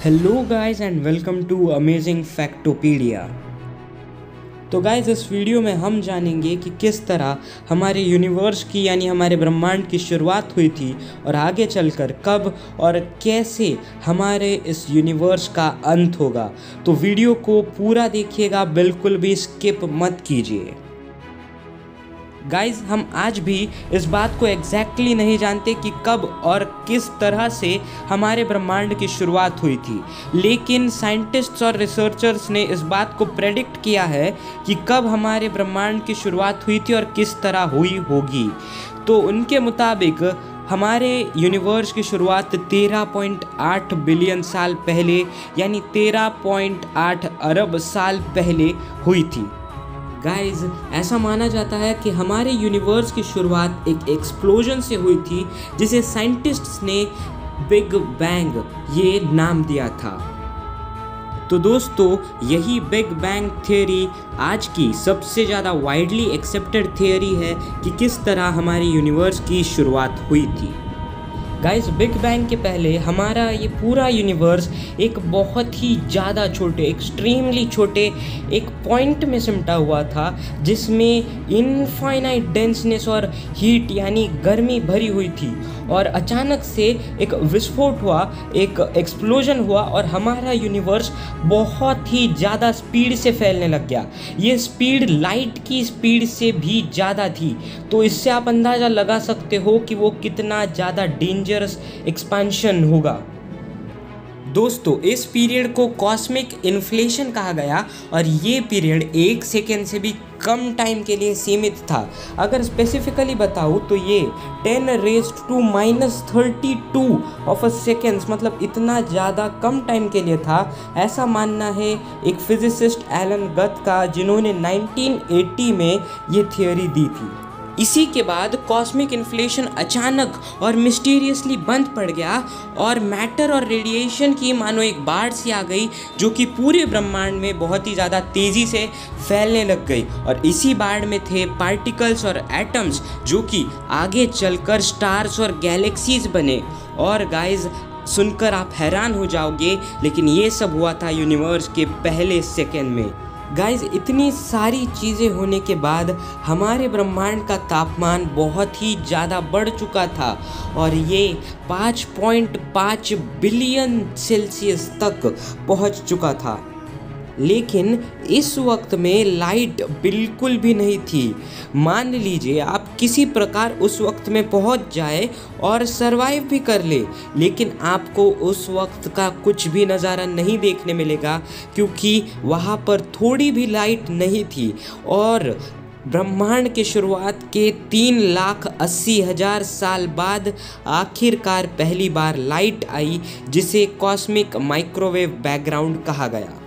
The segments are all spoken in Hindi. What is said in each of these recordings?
Hello guys and welcome to amazing Factopedia. तो गाइस इस वीडियो में हम जानेंगे कि किस तरह हमारे यूनिवर्स की यानी हमारे ब्रह्मांड की शुरुआत हुई थी और आगे चलकर कब और कैसे हमारे इस यूनिवर्स का अंत होगा। तो वीडियो को पूरा देखिएगा, बिल्कुल भी स्किप मत कीजिए। गाइज हम आज भी इस बात को एग्जैक्टली नहीं जानते कि कब और किस तरह से हमारे ब्रह्मांड की शुरुआत हुई थी, लेकिन साइंटिस्ट्स और रिसर्चर्स ने इस बात को प्रेडिक्ट किया है कि कब हमारे ब्रह्मांड की शुरुआत हुई थी और किस तरह हुई होगी। तो उनके मुताबिक हमारे यूनिवर्स की शुरुआत 13.8 बिलियन साल पहले यानी 13.8 अरब साल पहले हुई थी। गाइज ऐसा माना जाता है कि हमारे यूनिवर्स की शुरुआत एक एक्सप्लोजन से हुई थी जिसे साइंटिस्ट्स ने बिग बैंग ये नाम दिया था। तो दोस्तों यही बिग बैंग थियरी आज की सबसे ज़्यादा वाइडली एक्सेप्टेड थियरी है कि किस तरह हमारे यूनिवर्स की शुरुआत हुई थी। गाइस बिग बैंग के पहले हमारा ये पूरा यूनिवर्स एक बहुत ही ज़्यादा छोटे, एक्सट्रीमली छोटे एक पॉइंट में सिमटा हुआ था जिसमें इनफाइनाइट डेंसनेस और हीट यानी गर्मी भरी हुई थी, और अचानक से एक विस्फोट हुआ, एक एक्सप्लोजन हुआ और हमारा यूनिवर्स बहुत ही ज़्यादा स्पीड से फैलने लग गया। ये स्पीड लाइट की स्पीड से भी ज़्यादा थी, तो इससे आप अंदाज़ा लगा सकते हो कि वो कितना ज़्यादा डेंजरस एक्सपेंशन होगा। दोस्तों इस पीरियड को कॉस्मिक इन्फ्लेशन कहा गया और ये पीरियड 1 सेकेंड से भी कम टाइम के लिए सीमित था। अगर स्पेसिफिकली बताऊँ तो ये 10⁻32 ऑफ अ सेकेंड्स मतलब इतना ज़्यादा कम टाइम के लिए था। ऐसा मानना है एक फिजिसिस्ट एलन गथ का, जिन्होंने 1980 में ये थियोरी दी थी। इसी के बाद कॉस्मिक इन्फ्लेशन अचानक और मिस्टीरियसली बंद पड़ गया और मैटर और रेडिएशन की मानो एक बाढ़ सी आ गई जो कि पूरे ब्रह्मांड में बहुत ही ज़्यादा तेज़ी से फैलने लग गई। और इसी बाढ़ में थे पार्टिकल्स और एटम्स जो कि आगे चलकर स्टार्स और गैलेक्सीज बने। और गाइज सुनकर आप हैरान हो जाओगे, लेकिन ये सब हुआ था यूनिवर्स के पहले सेकेंड में। गाइज इतनी सारी चीज़ें होने के बाद हमारे ब्रह्मांड का तापमान बहुत ही ज़्यादा बढ़ चुका था और ये 5.5 बिलियन सेल्सियस तक पहुंच चुका था। लेकिन इस वक्त में लाइट बिल्कुल भी नहीं थी। मान लीजिए आप किसी प्रकार उस वक्त में पहुंच जाए और सरवाइव भी कर ले, लेकिन आपको उस वक्त का कुछ भी नज़ारा नहीं देखने मिलेगा क्योंकि वहाँ पर थोड़ी भी लाइट नहीं थी। और ब्रह्मांड की शुरुआत के 3,80,000 साल बाद आखिरकार पहली बार लाइट आई, जिसे कॉस्मिक माइक्रोवेव बैकग्राउंड कहा गया।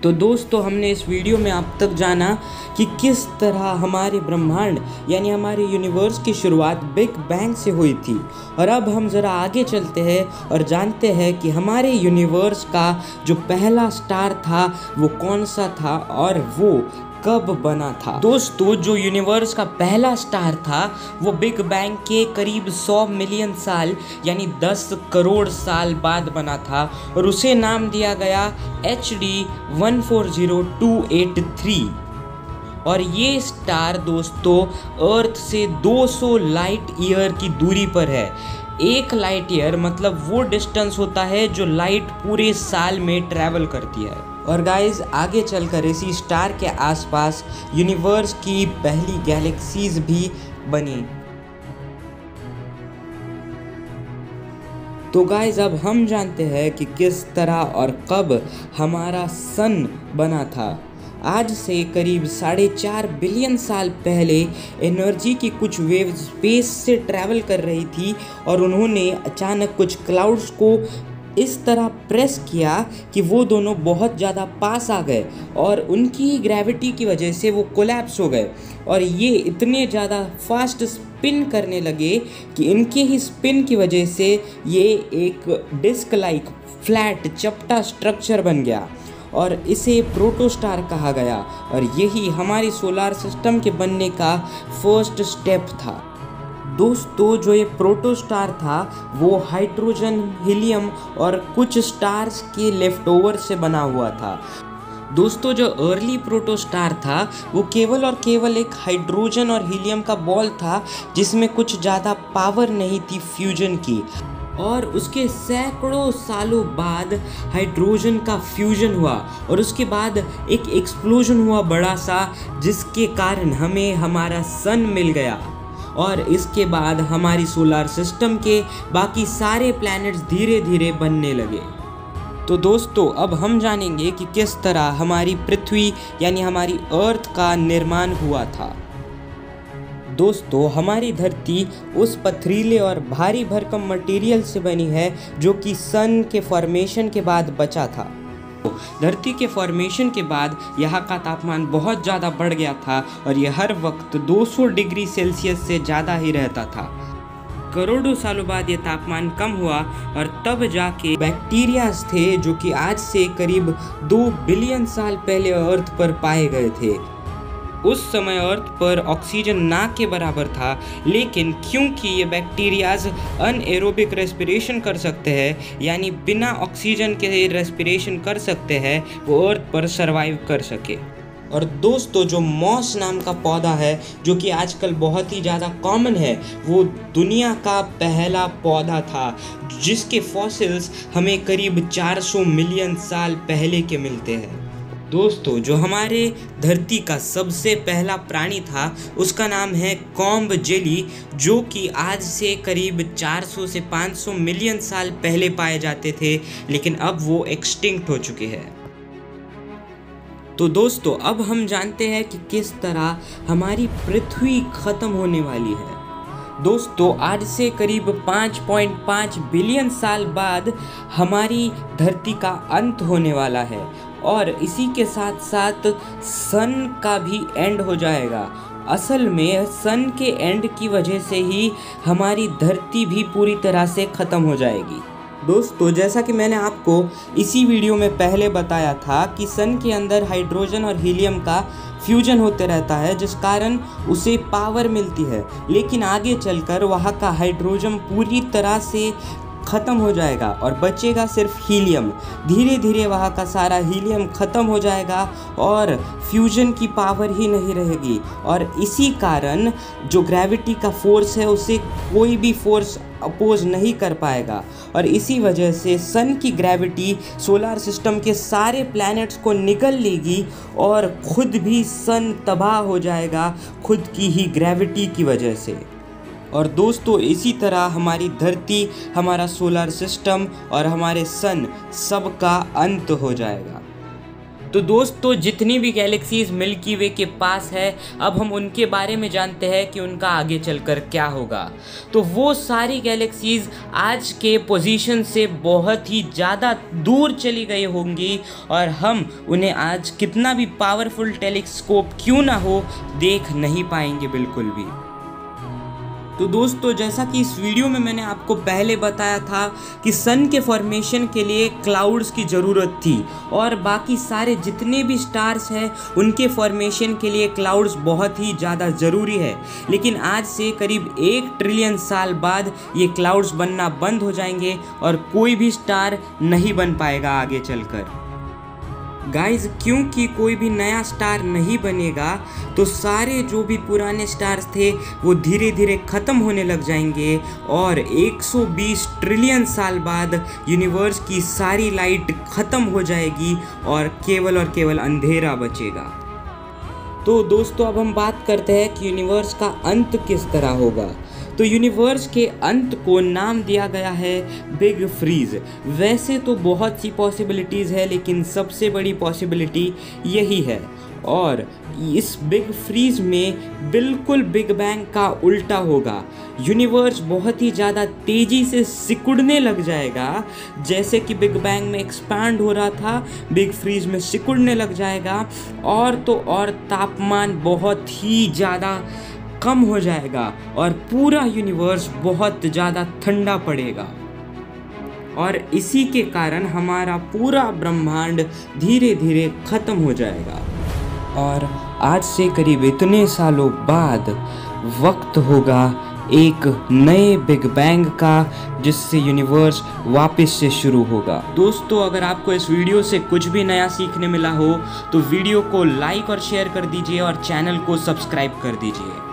तो दोस्तों हमने इस वीडियो में आप तक जाना कि किस तरह हमारे ब्रह्मांड यानी हमारे यूनिवर्स की शुरुआत बिग बैंग से हुई थी। और अब हम ज़रा आगे चलते हैं और जानते हैं कि हमारे यूनिवर्स का जो पहला स्टार था वो कौन सा था और वो कब बना था। दोस्तों जो यूनिवर्स का पहला स्टार था वो बिग बैंग के करीब 100 मिलियन साल यानी 10 करोड़ साल बाद बना था और उसे नाम दिया गया HD 140283। और ये स्टार दोस्तों अर्थ से 200 लाइट ईयर की दूरी पर है। एक लाइट ईयर मतलब वो डिस्टेंस होता है जो लाइट पूरे साल में ट्रैवल करती है। और गाइज आगे चलकर इसी स्टार के आसपास यूनिवर्स की पहली गैलेक्सीज भी बनी। तो गाइज अब हम जानते हैं कि किस तरह और कब हमारा सन बना था। आज से करीब 4.5 बिलियन साल पहले एनर्जी की कुछ वेव स्पेस से ट्रैवल कर रही थी और उन्होंने अचानक कुछ क्लाउड्स को इस तरह प्रेस किया कि वो दोनों बहुत ज़्यादा पास आ गए और उनकी ग्रेविटी की वजह से वो कोलैप्स हो गए और ये इतने ज़्यादा फास्ट स्पिन करने लगे कि इनके ही स्पिन की वजह से ये एक डिस्क लाइक फ्लैट चपटा स्ट्रक्चर बन गया और इसे प्रोटोस्टार कहा गया। और यही हमारी सोलार सिस्टम के बनने का फर्स्ट स्टेप था। दोस्तों जो ये प्रोटोस्टार था वो हाइड्रोजन, हीलियम और कुछ स्टार्स के लेफ्टओवर से बना हुआ था। दोस्तों जो अर्ली प्रोटोस्टार था वो केवल और केवल एक हाइड्रोजन और हीलियम का बॉल था जिसमें कुछ ज़्यादा पावर नहीं थी फ्यूजन की, और उसके सैकड़ों सालों बाद हाइड्रोजन का फ्यूजन हुआ और उसके बाद एक एक्सप्लोजन हुआ बड़ा सा, जिसके कारण हमें हमारा सन मिल गया और इसके बाद हमारी सोलर सिस्टम के बाकी सारे प्लैनेट्स धीरे धीरे बनने लगे। तो दोस्तों अब हम जानेंगे कि किस तरह हमारी पृथ्वी यानी हमारी अर्थ का निर्माण हुआ था। दोस्तों हमारी धरती उस पथरीले और भारी भरकम मटेरियल से बनी है जो कि सन के फॉर्मेशन के बाद बचा था। धरती के फॉर्मेशन के बाद यहाँ का तापमान बहुत ज़्यादा बढ़ गया था और यह हर वक्त 200 डिग्री सेल्सियस से ज़्यादा ही रहता था। करोड़ों सालों बाद यह तापमान कम हुआ और तब जाके बैक्टीरियाज थे जो कि आज से करीब 2 बिलियन साल पहले अर्थ पर पाए गए थे। उस समय अर्थ पर ऑक्सीजन ना के बराबर था, लेकिन क्योंकि ये बैक्टीरियाज अनएरोबिक रेस्पिरेशन कर सकते हैं यानी बिना ऑक्सीजन के रेस्पिरेशन कर सकते हैं, वो अर्थ पर सरवाइव कर सके। और दोस्तों जो मॉस नाम का पौधा है जो कि आजकल बहुत ही ज़्यादा कॉमन है, वो दुनिया का पहला पौधा था जिसके फॉसिल्स हमें करीब 400 मिलियन साल पहले के मिलते हैं। दोस्तों जो हमारे धरती का सबसे पहला प्राणी था उसका नाम है कॉम्ब जेली, जो कि आज से करीब 400 से 500 मिलियन साल पहले पाए जाते थे, लेकिन अब वो एक्सटिंक्ट हो चुके हैं। तो दोस्तों अब हम जानते हैं कि किस तरह हमारी पृथ्वी ख़त्म होने वाली है। दोस्तों आज से करीब 5.5 बिलियन साल बाद हमारी धरती का अंत होने वाला है और इसी के साथ साथ सन का भी एंड हो जाएगा। असल में सन के एंड की वजह से ही हमारी धरती भी पूरी तरह से ख़त्म हो जाएगी। दोस्तों जैसा कि मैंने आपको इसी वीडियो में पहले बताया था कि सन के अंदर हाइड्रोजन और हीलियम का फ्यूजन होते रहता है जिस कारण उसे पावर मिलती है, लेकिन आगे चलकर वहाँ का हाइड्रोजन पूरी तरह से ख़त्म हो जाएगा और बचेगा सिर्फ हीलियम। धीरे धीरे वहाँ का सारा हीलियम ख़त्म हो जाएगा और फ्यूजन की पावर ही नहीं रहेगी, और इसी कारण जो ग्रेविटी का फोर्स है उसे कोई भी फोर्स अपोज नहीं कर पाएगा, और इसी वजह से सन की ग्रेविटी सोलर सिस्टम के सारे प्लैनेट्स को निगल लेगी और खुद भी सन तबाह हो जाएगा खुद की ही ग्रेविटी की वजह से। और दोस्तों इसी तरह हमारी धरती, हमारा सोलर सिस्टम और हमारे सन सब का अंत हो जाएगा। तो दोस्तों जितनी भी गैलेक्सीज मिल्की वे के पास है, अब हम उनके बारे में जानते हैं कि उनका आगे चलकर क्या होगा। तो वो सारी गैलेक्सीज आज के पोजीशन से बहुत ही ज़्यादा दूर चली गई होंगी और हम उन्हें आज कितना भी पावरफुल टेलीस्कोप क्यों ना हो देख नहीं पाएंगे बिल्कुल भी। तो दोस्तों जैसा कि इस वीडियो में मैंने आपको पहले बताया था कि सन के फॉर्मेशन के लिए क्लाउड्स की ज़रूरत थी और बाकी सारे जितने भी स्टार्स हैं उनके फॉर्मेशन के लिए क्लाउड्स बहुत ही ज़्यादा ज़रूरी है, लेकिन आज से करीब 1 ट्रिलियन साल बाद ये क्लाउड्स बनना बंद हो जाएंगे और कोई भी स्टार नहीं बन पाएगा आगे चलकर। गाइज क्योंकि कोई भी नया स्टार नहीं बनेगा तो सारे जो भी पुराने स्टार्स थे वो धीरे धीरे ख़त्म होने लग जाएंगे और 120 ट्रिलियन साल बाद यूनिवर्स की सारी लाइट ख़त्म हो जाएगी और केवल अंधेरा बचेगा। तो दोस्तों अब हम बात करते हैं कि यूनिवर्स का अंत किस तरह होगा। तो यूनिवर्स के अंत को नाम दिया गया है बिग फ्रीज। वैसे तो बहुत सी पॉसिबिलिटीज़ है, लेकिन सबसे बड़ी पॉसिबिलिटी यही है, और इस बिग फ्रीज में बिल्कुल बिग बैंग का उल्टा होगा। यूनिवर्स बहुत ही ज़्यादा तेज़ी से सिकुड़ने लग जाएगा, जैसे कि बिग बैंग में एक्सपैंड हो रहा था बिग फ्रीज में सिकुड़ने लग जाएगा, और तो और तापमान बहुत ही ज़्यादा कम हो जाएगा और पूरा यूनिवर्स बहुत ज़्यादा ठंडा पड़ेगा, और इसी के कारण हमारा पूरा ब्रह्मांड धीरे धीरे ख़त्म हो जाएगा। और आज से करीब इतने सालों बाद वक्त होगा एक नए बिग बैंग का, जिससे यूनिवर्स वापस से शुरू होगा। दोस्तों, अगर आपको इस वीडियो से कुछ भी नया सीखने मिला हो तो वीडियो को लाइक और शेयर कर दीजिए और चैनल को सब्सक्राइब कर दीजिए।